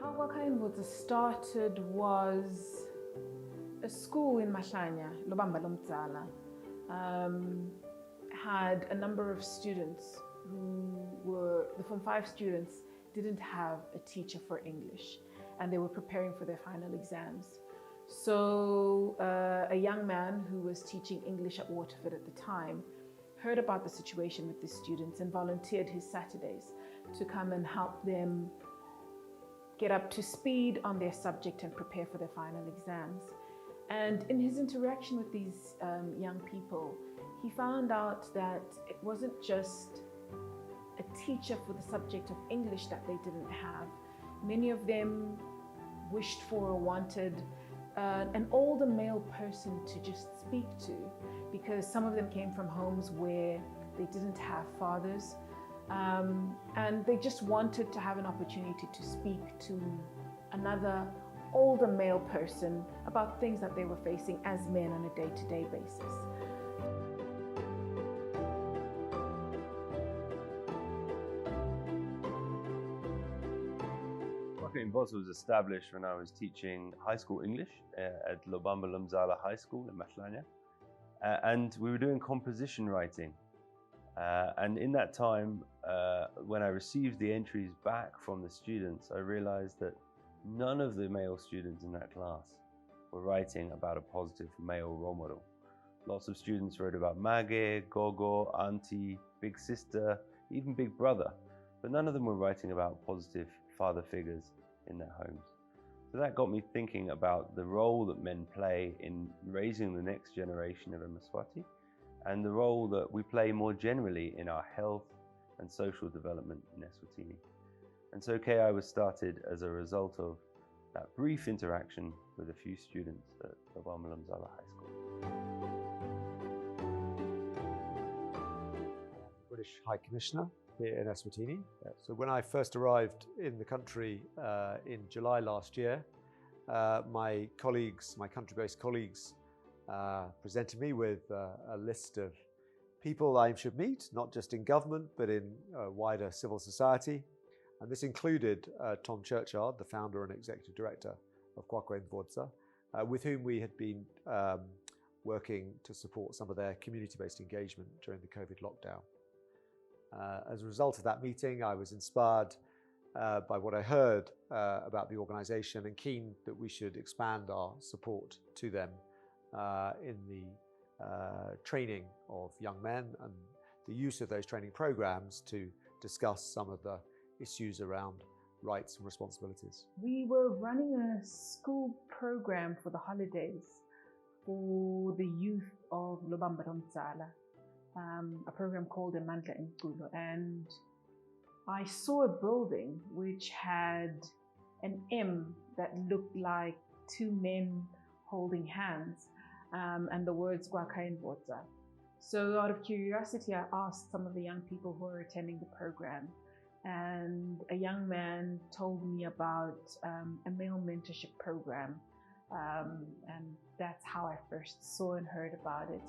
How Kwakha Indvodza started was a school in Mahlanya, Lobamba Lomdzala, had a number of students who were, the Form 5 students didn't have a teacher for English and they were preparing for their final exams. So a young man who was teaching English at Waterford at the time heard about the situation with the students and volunteered his Saturdays to come and help them get up to speed on their subject and prepare for their final exams. And in his interaction with these young people, he found out that it wasn't just a teacher for the subject of English that they didn't have. Many of them wished for or wanted an older male person to just speak to, because some of them came from homes where they didn't have fathers, and they just wanted to have an opportunity to speak to another older male person about things that they were facing as men on a day-to-day basis. Kwakha Indvodza was established when I was teaching high school English at Lobamba Lomdzala High School in Mahlanya. And we were doing composition writing. And in that time, when I received the entries back from the students, I realized that none of the male students in that class were writing about a positive male role model. Lots of students wrote about Mage, Gogo, Auntie, Big Sister, even Big Brother, but none of them were writing about positive father figures in their homes. So that got me thinking about the role that men play in raising the next generation of Mswati, and the role that we play more generally in our health and social development in Eswatini. And so KI was started as a result of that brief interaction with a few students at Lobamba Lomdzala High School. British High Commissioner here in Eswatini. So when I first arrived in the country in July last year, my country-based colleagues presented me with a list of people I should meet, not just in government, but in wider civil society. And this included Tom Churchard, the founder and executive director of Kwakha Indvodza, with whom we had been working to support some of their community-based engagement during the COVID lockdown. As a result of that meeting, I was inspired by what I heard about the organisation and keen that we should expand our support to them in the training of young men and the use of those training programs to discuss some of the issues around rights and responsibilities. We were running a school program for the holidays for the youth of Lobamba Lomdzala, a program called Mandla Emculo, and I saw a building which had an M that looked like two men holding hands, and the words Kwakha Indvodza. So out of curiosity, I asked some of the young people who were attending the program, and a young man told me about a male mentorship program, and that's how I first saw and heard about it.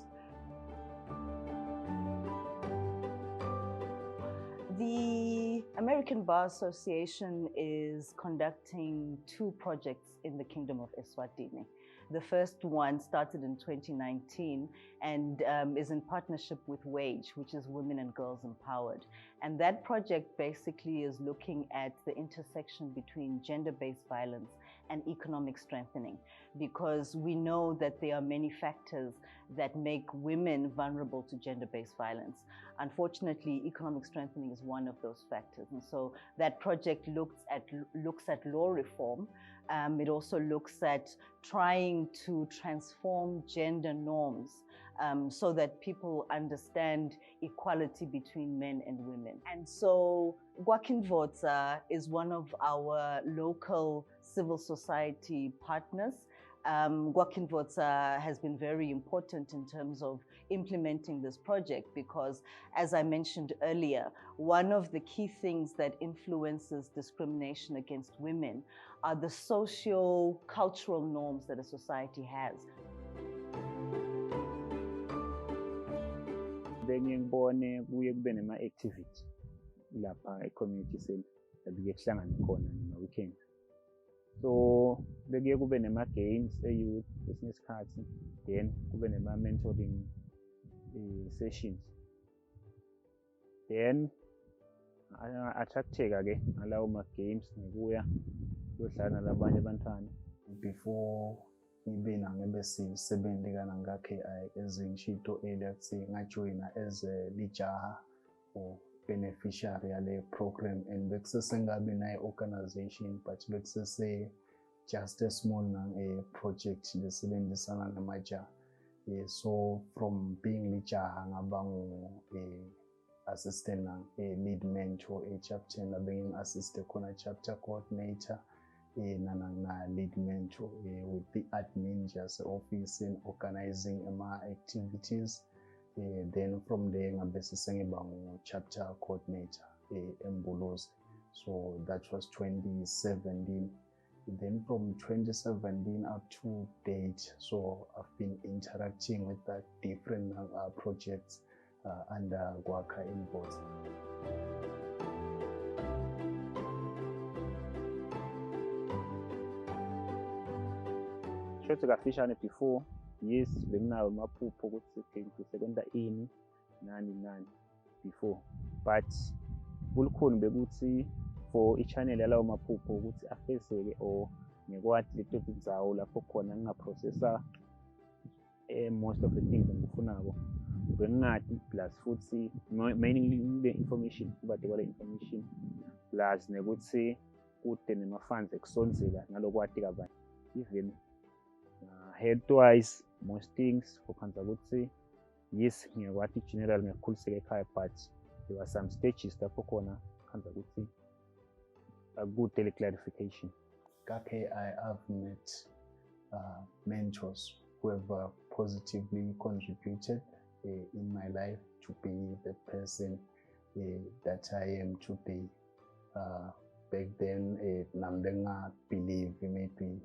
The American Bar Association is conducting two projects in the Kingdom of Eswatini. The first one started in 2019 and is in partnership with WAGE, which is Women and Girls Empowered. And that project basically is looking at the intersection between gender-based violence and economic strengthening, because we know that there are many factors that make women vulnerable to gender-based violence. Unfortunately, economic strengthening is one of those factors. And so that project looks at law reform. It also looks at trying to transform gender norms so that people understand equality between men and women. And so Kwakha Indvodza is one of our local civil society partners. Kwakha Indvodza has been very important in terms of implementing this project because, as I mentioned earlier, one of the key things that influences discrimination against women are the socio-cultural norms that a society has. Bengibone kuye kube nema-activity lapha e-community center la bike kuhlangane khona ngama-weekend So bekuye kube nema-games e-youth kwesinye isikhathi, then kube nema-mentoring sessions. Then attract-eka-ke ngalawo ma-games ngokuya kuyodlala nalabanye abantwana. Before ngibe sisebenti kana nga-KI ezingisho earlier kuthi ngajoyina as lijaha or beneficiary yale program, and bekusesengabi nayi-organization but bekusese just a small project lesebenzisana namajaha. So from being lijaha ngaba assistant lead mentor chapter, bengi-assiste khona chapter coordinator na lead mentor with the admin just office and organizing ama-activities. Then from there ngabe sengiba chapter coordinator eMbuluzi. So that was 2017. Then from 2017 up to date, so I've been interacting with that different projects under Kwakha Indvodza. Shothi kafishane before, yes, benginawo amaphupho ukuthi ngisekwenza ini nani before, but kulukhuni bekuthi for i-channel yalawo maphupho ukuthi afezeke or ngikwati leto tindzawo lapho khona ngingaprocessa most of the things engifunako bengingati, plus futhi mainly the information, kubade kwale information, plus nekuthi kude nema-funds ekusondzela nalokwati kabani. Even health-wise, most things ngokhanza ukuthi yes, ngiyakwati general ngiyakhuliseka ekhaya, but there were some stages lapho khona khanza ukuthi a good daily clarification. KI, I've met mentors who have positively contributed in my life to be the person that I am today. Back then, Namdenga believe maybe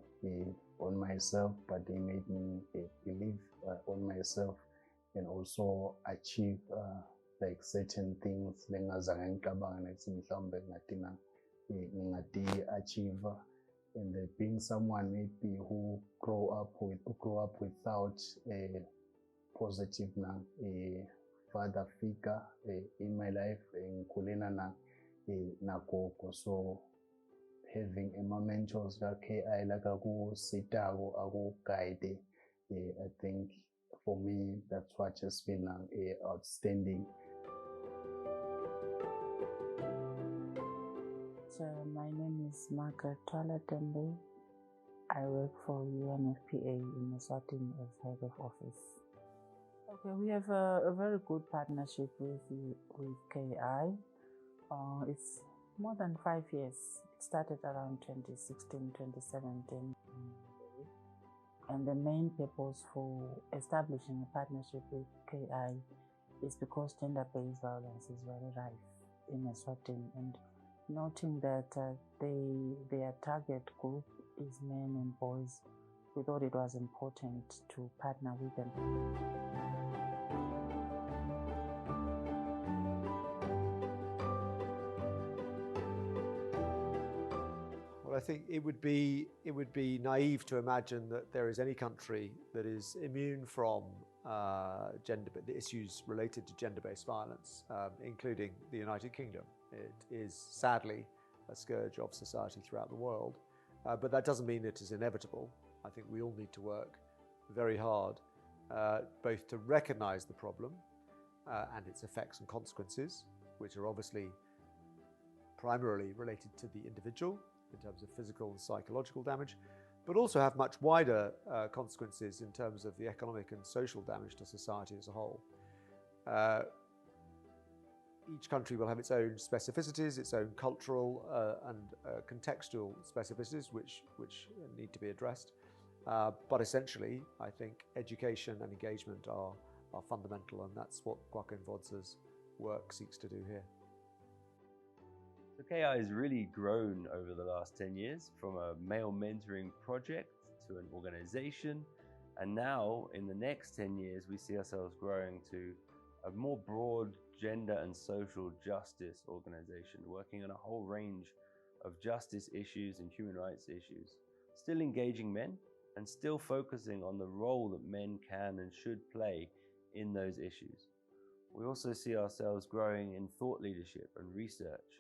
on myself, but they made me believe on myself and also achieve like certain things. Achieve, and being someone maybe who grow up without a positive father figure in my life, so having mentors like I like guide, I think for me that's what has been outstanding. So my name is Margaret Twala-Tembe. I work for UNFPA in Eswatini as head of office. Okay, we have a very good partnership with KI. It's more than 5 years. It started around 2016, 2017. And the main purpose for establishing a partnership with KI is because gender-based violence is very rife in Eswatini, and noting that their target group is men and boys, we thought it was important to partner with them. Well, I think it would be naive to imagine that there is any country that is immune from the issues related to gender-based violence, including the United Kingdom. It is sadly a scourge of society throughout the world, but that doesn't mean it is inevitable. I think we all need to work very hard both to recognize the problem and its effects and consequences, which are obviously primarily related to the individual in terms of physical and psychological damage, but also have much wider consequences in terms of the economic and social damage to society as a whole. Each country will have its own specificities, its own cultural and contextual specificities which need to be addressed. But essentially, I think education and engagement are fundamental, and that's what Kwakha Indvodza's work seeks to do here. So KI has really grown over the last 10 years from a male mentoring project to an organization. And now in the next 10 years, we see ourselves growing to a more broad gender and social justice organization, working on a whole range of justice issues and human rights issues. still engaging men and still focusing on the role that men can and should play in those issues. We also see ourselves growing in thought leadership and research,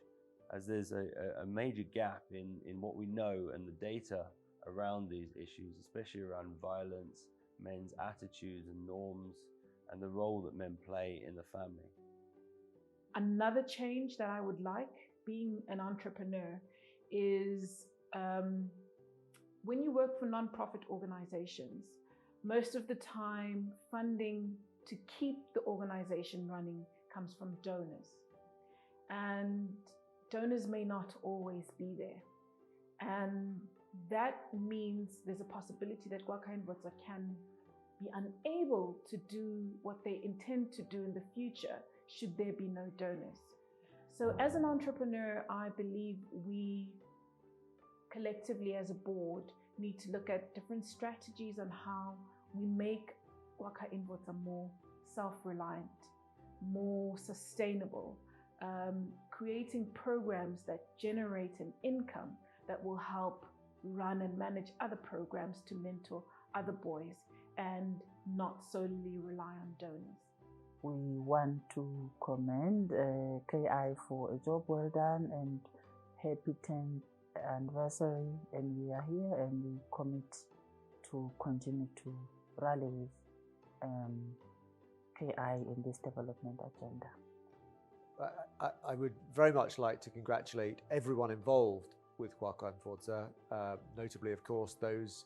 as there's a major gap in what we know and the data around these issues, especially around violence, men's attitudes and norms, and the role that men play in the family. Another change that I would like, being an entrepreneur, is when you work for non-profit organizations, most of the time funding to keep the organization running comes from donors. And donors may not always be there. And that means there's a possibility that Kwakha Indvodza can be unable to do what they intend to do in the future should there be no donors. So as an entrepreneur, I believe we collectively as a board need to look at different strategies on how we make Kwakha Indvodza more self-reliant, more sustainable, creating programs that generate an income that will help run and manage other programs to mentor other boys and not solely rely on donors. We want to commend KI for a job well done and happy 10th anniversary, and we are here and we commit to continue to rally with KI in this development agenda. I would very much like to congratulate everyone involved with Kwakha Indvodza, notably, of course, those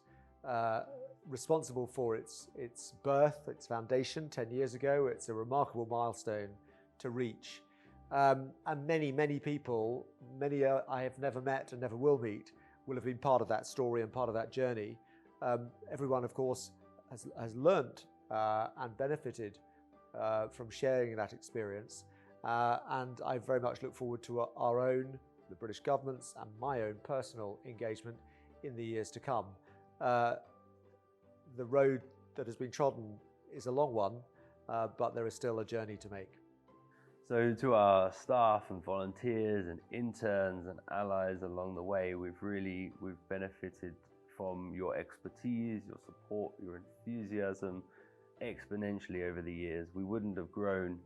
responsible for its birth, its foundation 10 years ago. It's a remarkable milestone to reach. And many people, many I have never met and never will meet, will have been part of that story and part of that journey. Everyone, of course, has learnt and benefited from sharing that experience. And I very much look forward to our own, the British government's and my own personal engagement in the years to come. The road that has been trodden is a long one, but there is still a journey to make. So to our staff and volunteers and interns and allies along the way, we've benefited from your expertise, your support, your enthusiasm exponentially over the years. We wouldn't have grown,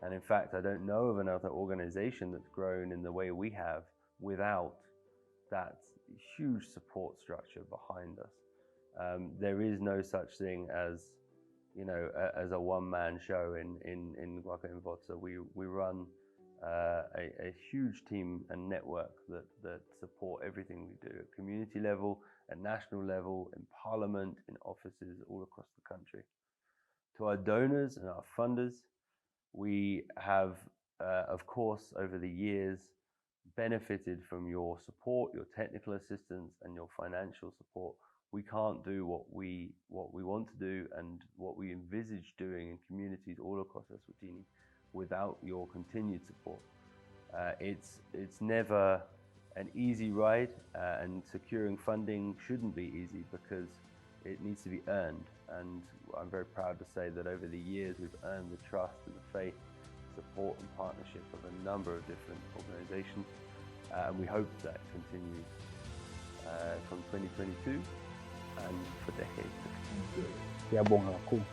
and in fact I don't know of another organization that's grown in the way we have without that huge support structure behind us. There is no such thing as, you know, as a one-man show in Kwakha Indvodza. We run a huge team and network that support everything we do at community level, at national level, in parliament, in offices all across the country. To our donors and our funders, we have, of course, over the years, benefited from your support, your technical assistance, and your financial support. We can't do what we want to do and what we envisage doing in communities all across Eswatini without your continued support. It's never an easy ride, and securing funding shouldn't be easy because it needs to be earned. And I'm very proud to say that over the years we've earned the trust and the faith, support and partnership of a number of different organizations, and we hope that continues from 2022 and for decades to come. Siyabonga kakhulu.